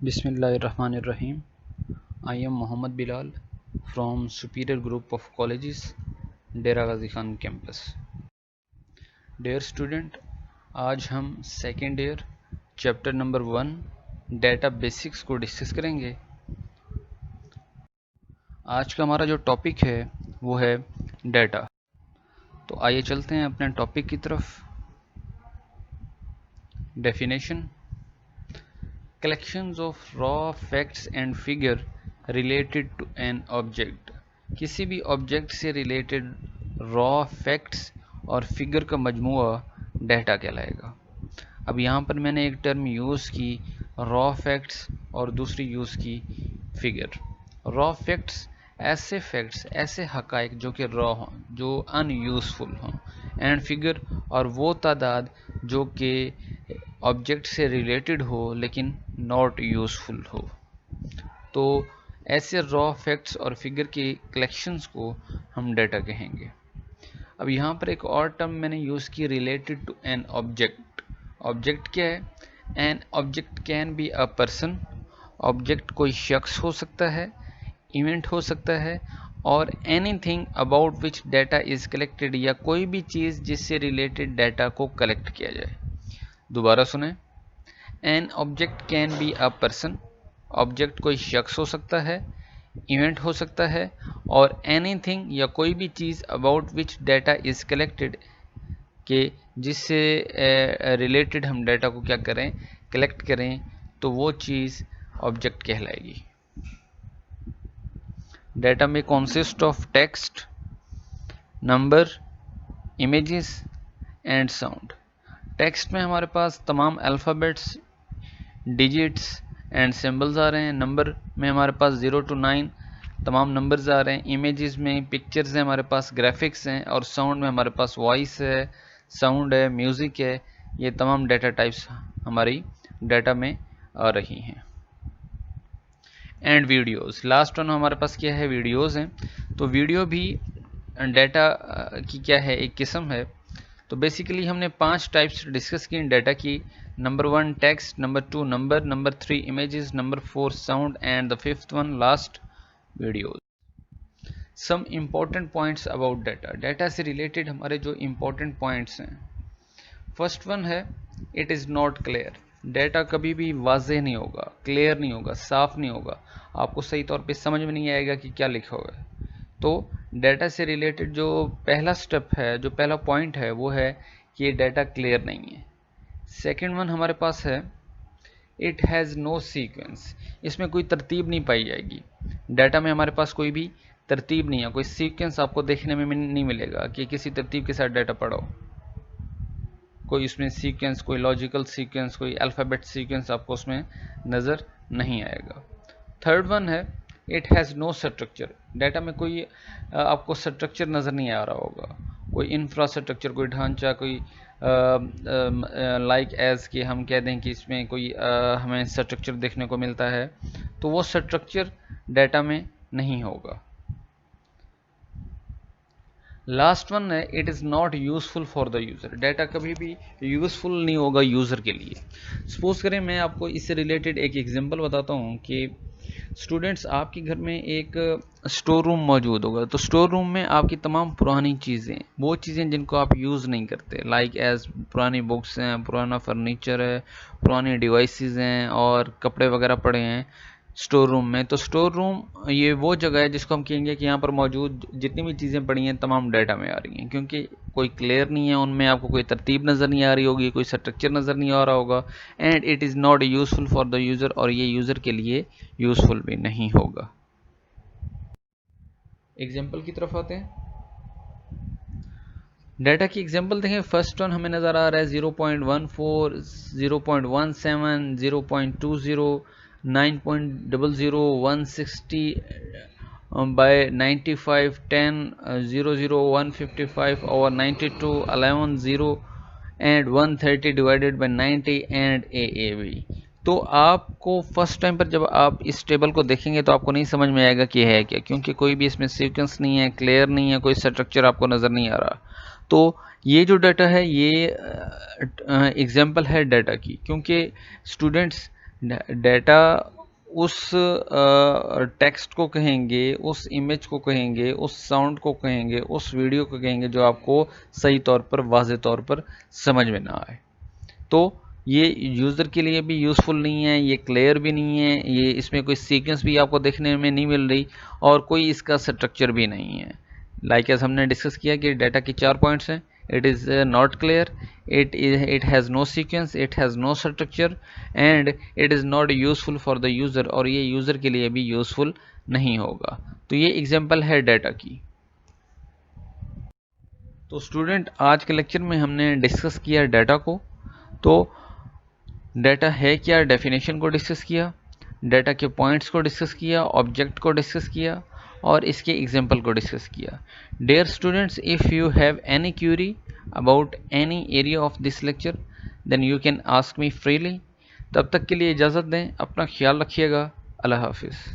Bismillahirrahmanirrahim. I am Mohammad Bilal from Superior Group of Colleges, Dera Ghazi Khan campus. Dear student, आज हम second year chapter number 1 data basics को discuss करेंगे। आज का हमारा जो टॉपिक है वो है डेटा। तो आइए चलते हैं अपने टॉपिक की तरफ। Definition: collections of raw facts and figure related to an object। किसी भी ऑब्जेक्ट से रिलेटेड रॉ फैक्ट्स और फिगर का मजमूआ डेटा कहलाएगा। अब यहाँ पर मैंने एक टर्म यूज़ की रॉ फैक्ट्स और दूसरी यूज़ की फिगर। रॉ फैक्ट्स ऐसे हकाइक जो कि रॉ हों, जो अनयूज़फुल हों, एंड फिगर और वो तादाद जो कि ऑब्जेक्ट से रिलेटेड हो लेकिन नॉट यूज़फुल हो। तो ऐसे रॉ फैक्ट्स और फिगर की कलेक्शंस को हम डेटा कहेंगे। अब यहाँ पर एक और टर्म मैंने यूज़ की, related to an object. Object क्या है? An object can be a person. Object कोई शख्स हो सकता है, इवेंट हो सकता है, और anything about which data is collected, या कोई भी चीज़ जिससे रिलेटेड डाटा को कलेक्ट किया जाए। दोबारा सुने, N object can be a person. Object कोई शख्स हो सकता है, इवेंट हो सकता है, और एनीथिंग या कोई भी चीज़ about which data is collected, के जिससे रिलेटेड हम डाटा को क्या करें, कलेक्ट करें, तो वो चीज़ ऑब्जेक्ट कहलाएगी। डाटा में consist of text, number, images and sound. Text में हमारे पास तमाम अल्फ़ाबेट्स, डिजिट्स एंड सिंबल्स आ रहे हैं। नंबर में हमारे पास 0 to 9 तमाम नंबर्स आ रहे हैं। इमेजेस में पिक्चर्स हैं, हमारे पास ग्राफिक्स हैं, और साउंड में हमारे पास वॉइस है, साउंड है, म्यूज़िक है। ये तमाम डाटा टाइप्स हमारी डाटा में आ रही हैं। एंड वीडियोस, लास्ट वन हमारे पास क्या है, वीडियोस हैं। तो वीडियो भी डाटा की क्या है, एक किस्म है। तो बेसिकली हमने 5 टाइप्स डिस्कस की डाटा की। Number 1 text, number 2 number, number 3 images, number 4 sound, and the fifth one last videos. Some important points about data. Data से रिलेटेड हमारे जो इम्पोर्टेंट पॉइंट्स हैं, फर्स्ट वन है it is not clear. Data कभी भी वाज़ेह नहीं होगा, क्लियर नहीं होगा, साफ नहीं होगा, आपको सही तौर पे समझ में नहीं आएगा कि क्या लिखा हुआ है। तो डाटा से रिलेटेड जो पहला स्टेप है, जो पहला पॉइंट है, वो है कि ये डाटा क्लियर नहीं है। सेकेंड वन हमारे पास है इट हैज़ नो सीक्वेंस। इसमें कोई तरतीब नहीं पाई जाएगी। डाटा में हमारे पास कोई भी तरतीब नहीं है, कोई सीक्वेंस आपको देखने में नहीं मिलेगा कि किसी तरतीब के साथ डाटा पढ़ो। कोई इसमें सीक्वेंस, कोई लॉजिकल सीक्वेंस, कोई अल्फ़ाबेट सीक्वेंस आपको उसमें नज़र नहीं आएगा। थर्ड वन है it has no structure. Data में कोई आपको स्ट्रक्चर नज़र नहीं आ रहा होगा, कोई इंफ्रास्ट्रक्चर, कोई ढांचा, कोई लाइक एज कि हम कह दें कि इसमें कोई हमें स्ट्रक्चर देखने को मिलता है, तो वो स्ट्रक्चर डाटा में नहीं होगा। लास्ट वन है it is not useful for the user. Data कभी भी यूज़फुल नहीं होगा यूज़र के लिए। सपोज करें मैं आपको इससे रिलेटेड एक एग्जांपल बताता हूँ कि स्टूडेंट्स, आपके घर में एक स्टोर रूम मौजूद होगा। तो स्टोर रूम में आपकी तमाम पुरानी चीज़ें, वो चीज़ें जिनको आप यूज़ नहीं करते, लाइक एज पुरानी बुक्स हैं, पुराना फर्नीचर है, पुरानी डिवाइसेस हैं, और कपड़े वगैरह पड़े हैं स्टोर रूम में। तो स्टोर रूम ये वो जगह है जिसको हम कहेंगे कि यहाँ पर मौजूद जितनी भी चीज़ें पड़ी हैं तमाम डाटा में आ रही हैं, क्योंकि कोई क्लियर नहीं है, उनमें आपको कोई तरतीब नज़र नहीं आ रही होगी, कोई स्ट्रक्चर नज़र नहीं आ रहा होगा, and it is not useful for the user, और ये यूज़र के लिए यूज़फुल भी नहीं होगा। एग्जाम्पल की तरफ आते हैं। डाटा की एग्जांपल देखें। फर्स्ट वन हमें नज़र आ रहा है 0.14, 0.17, 0.20, 9.00, 160 by 95, 10, 00, 155 over 92, 11, 0 and 130 divided by 90 and AAB। तो आपको फर्स्ट टाइम पर जब आप इस टेबल को देखेंगे तो आपको नहीं समझ में आएगा कि है क्या, क्योंकि कोई भी इसमें सीक्वेंस नहीं है, क्लियर नहीं है, कोई स्ट्रक्चर आपको नज़र नहीं आ रहा। तो ये जो डाटा है ये एग्जांपल है डाटा की, क्योंकि स्टूडेंट्स ڈیٹا اس ٹیکسٹ کو کہیں گے، اس امیج کو کہیں گے، اس ساؤنڈ کو کہیں گے، اس ویڈیو کو کہیں گے جو آپ کو صحیح طور پر واضح طور پر سمجھ میں نہ آئے. تو یہ یوزر کے لیے بھی یوزفل نہیں ہے، یہ کلیئر بھی نہیں ہے، یہ اس میں کوئی سیکوینس بھی آپ کو دیکھنے میں نہیں مل رہی اور کوئی اس کا اسٹرکچر بھی نہیں ہے. لائک ایز ہم نے ڈسکس کیا کہ ڈیٹا کی 4 پوائنٹس ہیں. It is not clear, it has no sequence, it has no structure and it is not useful for the user, اور یہ یوزر کے لیے بھی یوزفل نہیں ہوگا. تو یہ ایگزامپل ہے ڈیٹا کی. تو اسٹوڈنٹ آج کے لیکچر میں ہم نے ڈسکس کیا ڈیٹا کو. تو ڈیٹا ہے کیا، ڈیفینیشن کو ڈسکس کیا، ڈیٹا کے پوائنٹس کو ڈسکس کیا، آبجیکٹ کو ڈسکس کیا اور اس کے ایگزامپل کو ڈسکس کیا. Dear students, if you have any query about any area of this lecture then you can ask me freely. تب تک کے لیے اجازت دیں، اپنا خیال رکھیے گا. اللہ حافظ.